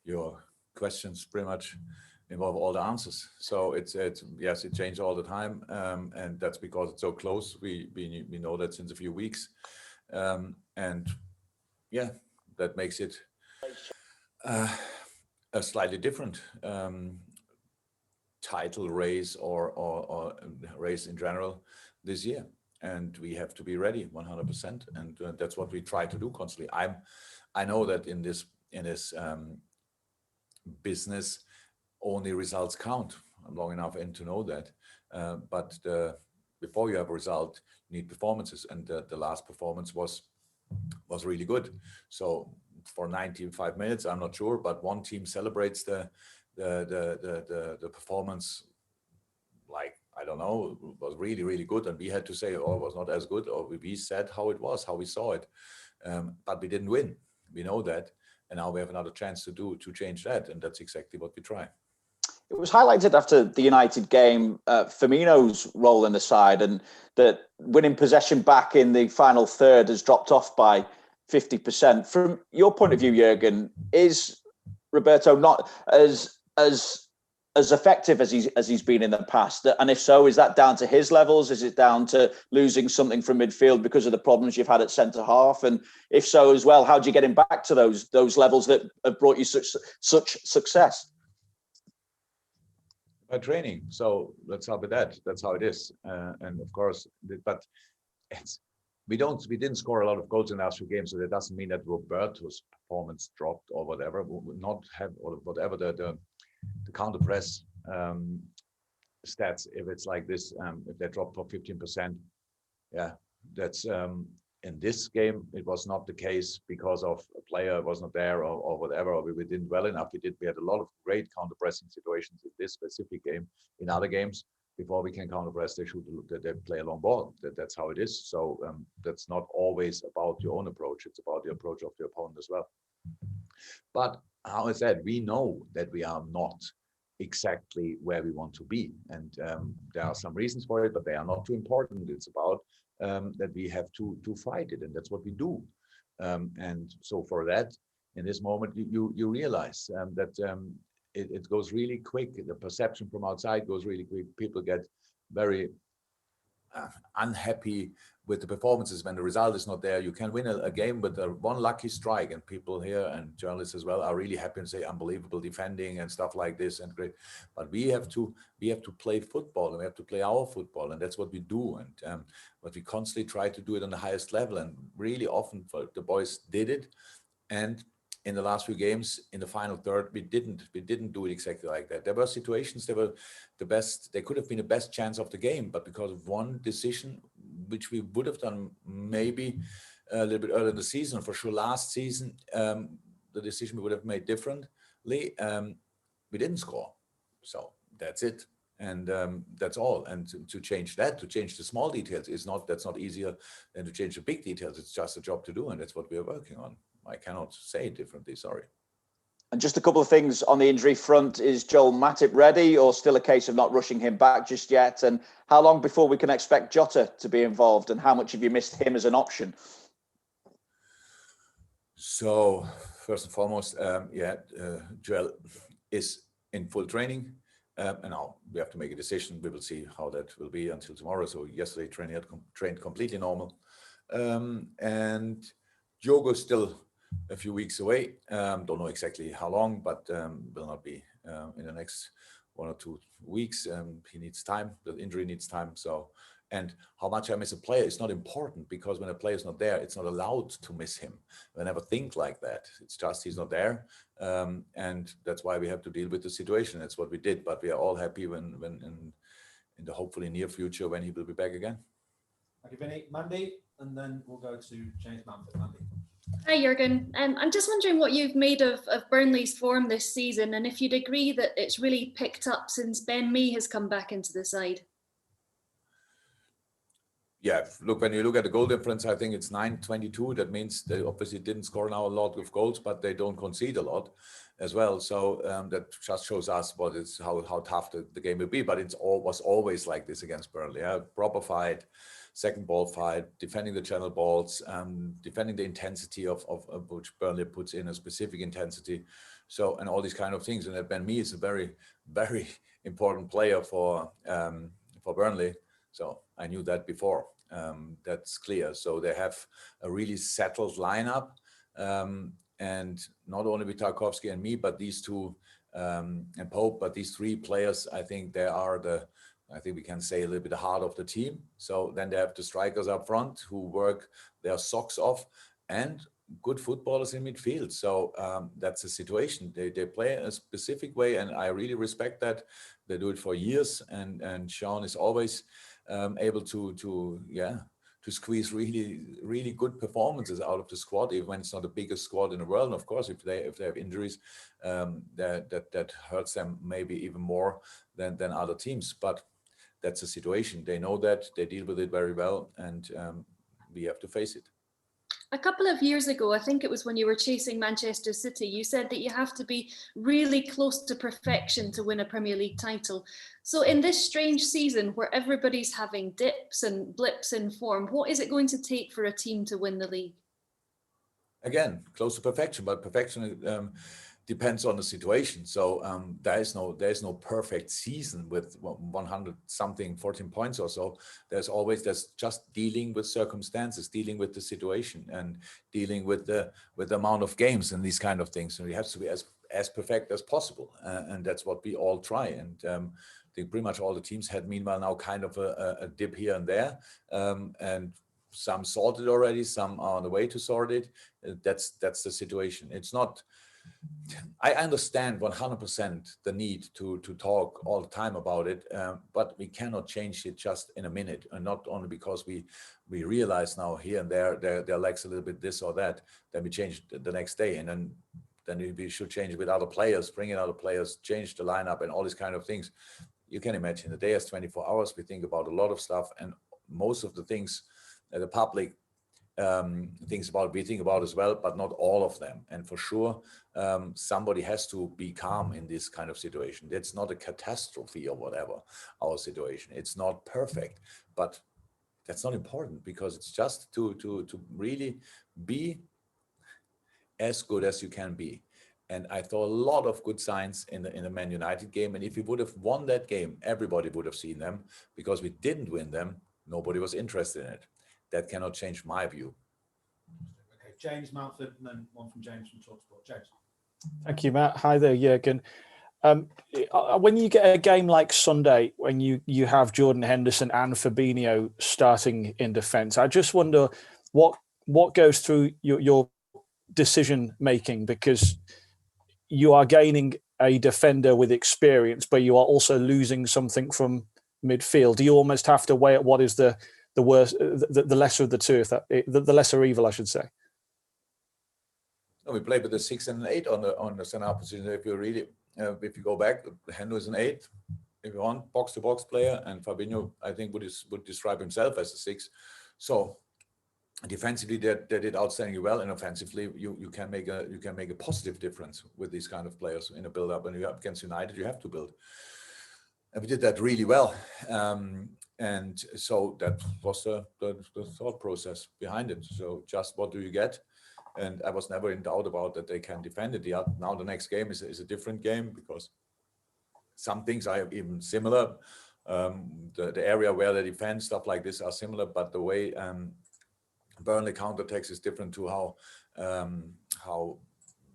your questions pretty much involve all the answers. So it's yes, it changes all the time, and that's because it's so close. We know that since a few weeks, and yeah, that makes it uh, a slightly different title race or race in general this year. And we have to be ready 100%, and that's what we try to do constantly. I know that in this business, only results count. I'm long enough in to know that. But before you have a result, you need performances, and the last performance was really good. So for 95 minutes, I'm not sure, but one team celebrates the performance like, I don't know, was really, really good. And we had to say, oh, it was not as good, or we said how it was, how we saw it. But we didn't win. We know that. And now we have another chance to change that. And that's exactly what we try. It was highlighted after the United game, Firmino's role in the side, and that winning possession back in the final third has dropped off by 50%. From your point of view, Jurgen, is Roberto not as effective as he's been in the past? And if so, is that down to his levels? Is it down to losing something from midfield because of the problems you've had at centre half? And if so as well, how do you get him back to those levels that have brought you such success? By training. So let's start with that. That's how it is. And of course, but we didn't score a lot of goals in the last few games, so that doesn't mean that Roberto's performance dropped or whatever. We would not have, or whatever the counter press stats, if it's like this, if they drop for 15%, yeah, that's in this game it was not the case because of a player was not there or whatever, or we didn't well enough. We had a lot of great counter pressing situations in this specific game. In other games, before we can counter press, they play a long ball. That's how it is. So that's not always about your own approach. It's about the approach of the opponent as well. But how I said, we know that we are not exactly where we want to be, and there are some reasons for it, but they are not too important. It's about that we have to fight it, and that's what we do. And so for that, in this moment, you realize that it goes really quick. The perception from outside goes really quick. People get very unhappy with the performances when the result is not there. You can win a game with one lucky strike, and people here and journalists as well are really happy and say unbelievable defending and stuff like this and great. But we have to play football, and we have to play our football, and that's what we do. And but we constantly try to do it on the highest level, and really often the boys did it. And in the last few games, in the final third, we didn't do it exactly like that. There were situations, they were the best, they could have been the best chance of the game, but because of one decision, which we would have done maybe a little bit earlier in the season, for sure last season, the decision we would have made differently, we didn't score. So that's it. And that's all. And to change that, to change the small details, that's not easier than to change the big details. It's just a job to do, and that's what we are working on. I cannot say it differently, sorry. And just a couple of things on the injury front. Is Joel Matip ready, or still a case of not rushing him back just yet? And how long before we can expect Jota to be involved, and how much have you missed him as an option? So first and foremost, Joel is in full training. And now we have to make a decision. We will see how that will be until tomorrow. So yesterday trained completely normal. And Diogo is still a few weeks away. Don't know exactly how long, but will not be in the next 1 or 2 weeks. He needs time. The injury needs time. So, and how much I miss a player is not important, because when a player is not there, it's not allowed to miss him. I never think like that. It's just he's not there, and that's why we have to deal with the situation. That's what we did. But we are all happy when in the hopefully near future when he will be back again. Thank you, Vinny. Mandy, and then we'll go to James Manford. Mandy. Hi, Jurgen. I'm just wondering what you've made of Burnley's form this season, and if you'd agree that it's really picked up since Ben Mee has come back into the side. Yeah, look, when you look at the goal difference, I think it's 9-22. That means they obviously didn't score now a lot of goals, but they don't concede a lot as well. So that just shows us how tough the game will be. But was always like this against Burnley. Proper fight, second ball fight, defending the channel balls, defending the intensity of which Burnley puts in, a specific intensity. So, and all these kind of things. And that Ben Mee is a very, very important player for Burnley. So I knew that before. That's clear. So they have a really settled lineup. And not only with Tarkowski and me, but these two and Pope, but these three players, I think they are I think we can say a little bit the heart of the team. So then they have the strikers up front who work their socks off, and good footballers in midfield. So that's the situation. They play in a specific way, and I really respect that. They do it for years, and Sean is always able to squeeze really good performances out of the squad, even when it's not the biggest squad in the world. And of course, if they have injuries, that hurts them maybe even more than other teams. But that's the situation. They know that, they deal with it very well, and we have to face it. A couple of years ago, I think it was when you were chasing Manchester City, you said that you have to be really close to perfection to win a Premier League title. So in this strange season where everybody's having dips and blips in form, what is it going to take for a team to win the league? Again, close to perfection, but perfection depends on the situation. So there is no perfect season with 100 something 14 points or so. There's just dealing with circumstances, dealing with the situation, and dealing with the amount of games and these kind of things. So you have to be as perfect as possible, and that's what we all try. And I think pretty much all the teams had meanwhile now kind of a dip here and there, and some sorted already, some are on the way to sort it. That's the situation. It's not. I understand 100% the need to talk all the time about it, but we cannot change it just in a minute, and not only because we realize now here and there their legs a little bit this or that, then we change the next day, and then we should change it with other players, bring in other players, change the lineup, and all these kind of things. You can imagine the day has 24 hours. We think about a lot of stuff, and most of the things the public things about, we think about as well, but not all of them. And for sure, somebody has to be calm in this kind of situation. It's not a catastrophe or whatever, our situation. It's not perfect, but that's not important, because it's just to really be as good as you can be. And I saw a lot of good signs in the Man United game. And if we would have won that game, everybody would have seen them. Because we didn't win them, nobody was interested in it. That cannot change my view. Okay, James Mountford, and then one from James from TalkSport. James. Thank you, Matt. Hi there, Jurgen. When you get a game like Sunday, when you have Jordan Henderson and Fabinho starting in defence, I just wonder what goes through your decision making, because you are gaining a defender with experience, but you are also losing something from midfield. Do you almost have to weigh at what is the worst, the lesser of the two, the lesser evil, I should say? No, we played with a 6 and an 8 on the center position. If you go back, Hendo is an 8. If you want, box to box player, and Fabinho, I think, would describe himself as a 6. So defensively, they did outstandingly well, and offensively, you can make a positive difference with these kind of players in a build-up. And you're up against United, you have to build, and we did that really well. And so that was the thought process behind it. So just what do you get? And I was never in doubt about that they can defend it. Now the next game is a different game, because some things are even similar. The area where they defend, stuff like this, are similar, but the way Burnley counterattacks is different to how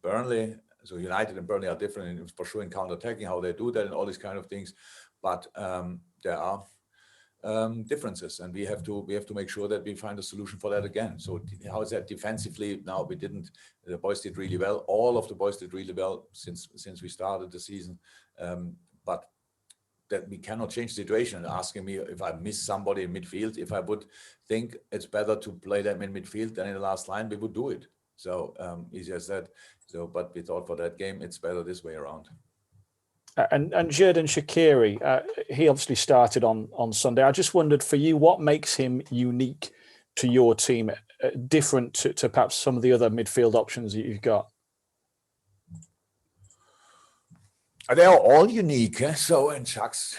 Burnley, so United and Burnley are different for sure in counterattacking, how they do that and all these kind of things. But there are differences, and we have to make sure that we find a solution for that again. So how is that defensively? Now the boys did really well. All of the boys did really well since we started the season, but that we cannot change the situation. Asking me if I miss somebody in midfield, if I would think it's better to play them in midfield than in the last line, we would do it. So easy as that. So, but we thought for that game, it's better this way around. And Xherdan Shaqiri, he obviously started on Sunday. I just wondered, for you, what makes him unique to your team, different to perhaps some of the other midfield options that you've got? They are all unique. So, and Shaq's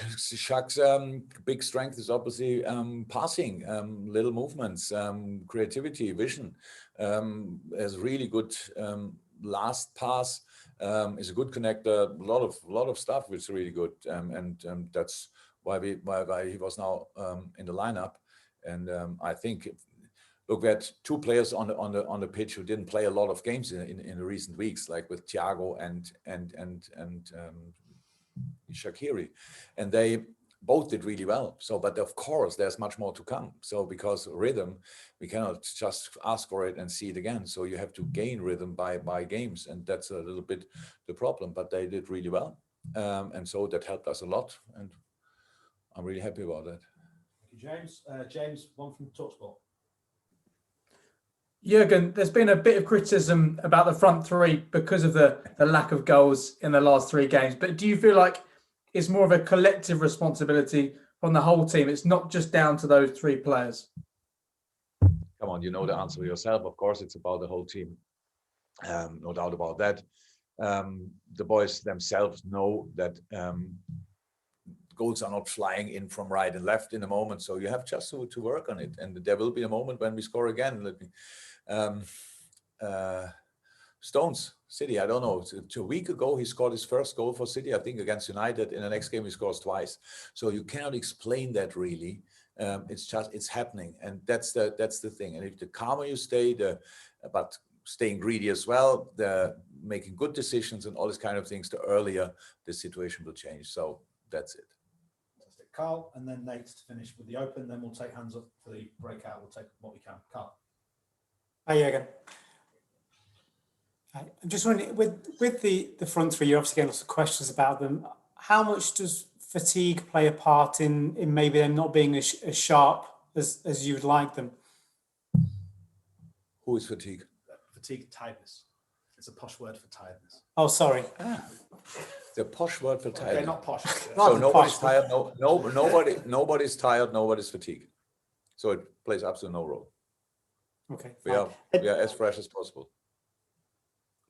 big strength is obviously passing, little movements, creativity, vision. Has really good last pass. Is a good connector. A lot of stuff which is really good, and that's why he was now in the lineup. And I think. Look, we had two players on the pitch who didn't play a lot of games in the recent weeks, like with Thiago and Shaqiri, and they both did really well. So, but of course, there's much more to come. So, because rhythm, we cannot just ask for it and see it again. So, you have to gain rhythm by games, and that's a little bit the problem. But they did really well, and so that helped us a lot, and I'm really happy about that. Thank you, James. James, one from TalkSport. Jurgen, there's been a bit of criticism about the front three because of the lack of goals in the last 3 games. But do you feel like it's more of a collective responsibility from the whole team? It's not just down to those 3 players. Come on, you know the answer yourself. Of course, it's about the whole team. No doubt about that. The boys themselves know that goals are not flying in from right and left in a moment. So you have just to work on it. And there will be a moment when we score again. Stones, City, I don't know. A week ago, he scored his first goal for City, I think, against United. In the next game, he scores twice. So you cannot explain that really. It's happening. And that's the thing. And if the calmer you stay, but staying greedy as well, the making good decisions and all these kind of things, the earlier the situation will change. So that's it. Fantastic. Carl, and then Nate to finish with the open. Then we'll take hands up for the breakout. We'll take what we can. Carl. Hi, Jurgen. I'm just wondering, with the front three, you're obviously getting lots of questions about them. How much does fatigue play a part in maybe them not being as sharp as you would like them? Who is fatigue? Fatigue, tiredness. It's a posh word for tiredness. Oh, sorry. The posh word for tired. They're not posh. So nobody's tired. Nobody's tired. Nobody's fatigued. So it plays absolutely no role. Okay. We are as fresh as possible.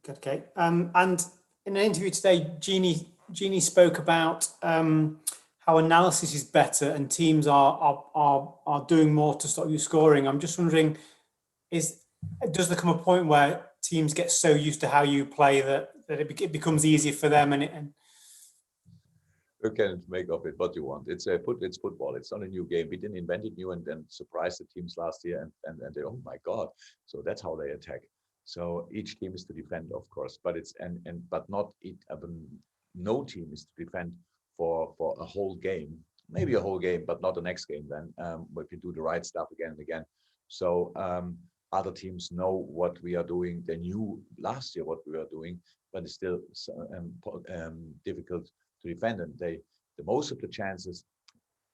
Okay. And in an interview today, Gini spoke about how analysis is better and teams are doing more to stop you scoring. I'm just wondering, does there come a point where teams get so used to how you play that it becomes easier for them and You can make of it what you want. It's football. It's not a new game. We didn't invent it new and then surprise the teams last year and they, oh my God. So that's how they attack. So each team is to defend, of course, but no team is to defend for a whole game, maybe a whole game, but not the next game then, if you do the right stuff again and again. So other teams know what we are doing. They knew last year what we were doing, but it's still difficult to defend. And the most of the chances,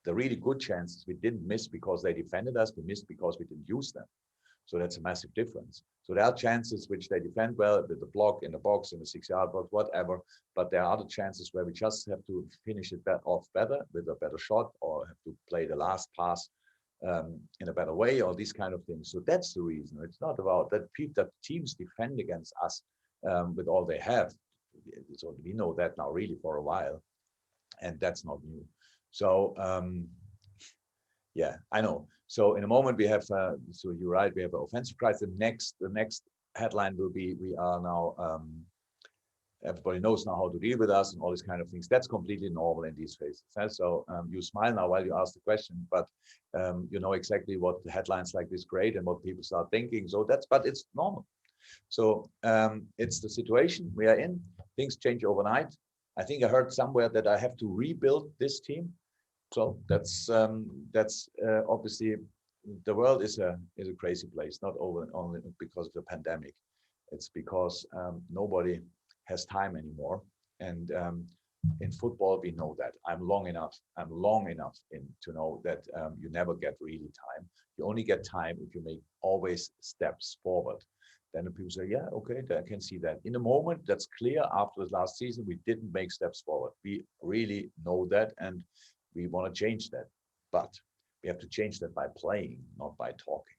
the really good chances, we didn't miss because they defended us. We missed because we didn't use them. So that's a massive difference. So there are chances which they defend well with the block in the box, in the 6-yard box, whatever. But there are other chances where we just have to finish it off better with a better shot, or have to play the last pass in a better way, or these kind of things. So that's the reason. It's not about that teams defend against us with all they have. So we know that now really for a while, and that's not new. So yeah, I know. So in a moment we have, so you're right, we have an offensive price. The next headline will be, we are now, everybody knows now how to deal with us and all these kind of things. That's completely normal in these phases. So you smile now while you ask the question, but you know exactly what the headlines like this create and what people start thinking. So but it's normal. So it's the situation we are in. Things change overnight. I think I heard somewhere that I have to rebuild this team. So that's obviously, the world is a crazy place, not only because of the pandemic. It's because nobody has time anymore. And in football, we know that. I'm long enough in to know that you never get really time. You only get time if you make always steps forward. Then the people say, yeah, okay, I can see that. In a moment, that's clear. After the last season, we didn't make steps forward. We really know that, and we want to change that. But we have to change that by playing, not by talking.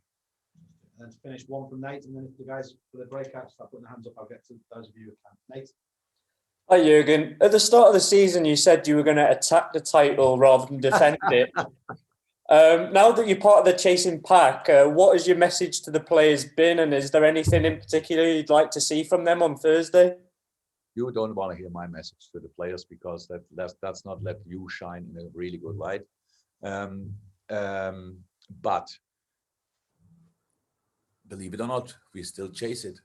And then to finish, one from Nate, and then if the guys for the breakout start putting their hands up, I'll get to those of you who can. Nate. Hi, Jurgen. At the start of the season, you said you were going to attack the title rather than defend it. Now that you're part of the chasing pack, what has your message to the players been? And is there anything in particular you'd like to see from them on Thursday? You don't want to hear my message to the players because that's not let you shine in a really good light. But believe it or not, we still chase it.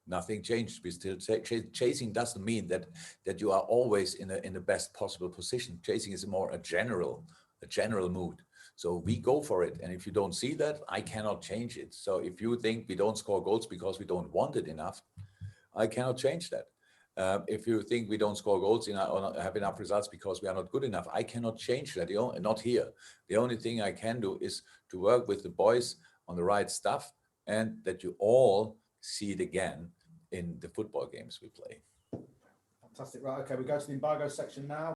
Nothing changed. We still chasing doesn't mean that you are always in the best possible position. Chasing is more a general mood. So we go for it, and if you don't see that, I cannot change it. So if you think we don't score goals because we don't want it enough, I cannot change that. If you think we don't score goals or not have enough results because we are not good enough, I cannot change that. Not here. The only thing I can do is to work with the boys on the right stuff, and that you all see it again in the football games we play. Fantastic. Right. Okay. We go to the embargo section now.